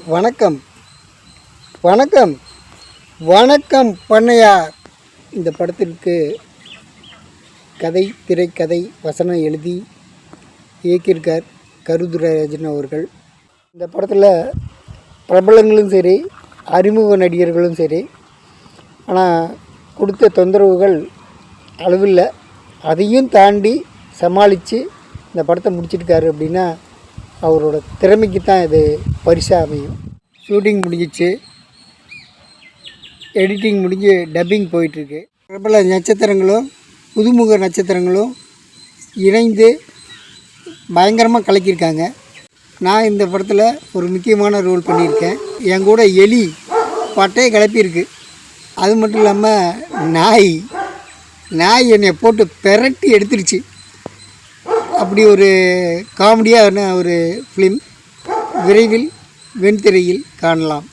வணக்கம் வணக்கம் வணக்கம் பண்ணையார். இந்த படத்திற்கு கதை, திரைக்கதை, வசனம் எழுதி இயக்கியிருக்கார் கருதுரைராஜன் அவர்கள். இந்த படத்தில் பிரபலங்களும் சரி, அறிமுக நடிகர்களும் சரி. ஆனால் கொடுத்த தொந்தரவுகள் அளவில்லை. அதையும் தாண்டி சமாளித்து இந்த படத்தை முடிச்சிருக்காரு அப்படின்னா அவரோட திறமைக்கு தான் இது பரிசாக அமையும். ஷூட்டிங் முடிஞ்சிச்சு, எடிட்டிங் முடிஞ்சு டப்பிங் போயிட்டுருக்கு. பிரபல நட்சத்திரங்களும் புதுமுக நட்சத்திரங்களும் இணைந்து பயங்கரமாக கலக்கியிருக்காங்க. நான் இந்த படத்தில் ஒரு முக்கியமான ரோல் பண்ணியிருக்கேன். என் கூட எலி பட்டையை கிளப்பியிருக்கு. அது மட்டும் இல்லாமல் நாய் என்னை போட்டு பெரட்டி எடுத்துருச்சு. அப்படி ஒரு காமெடியான ஒரு ஃபிலிம் விரைவில் வெண்திரையில் காணலாம்.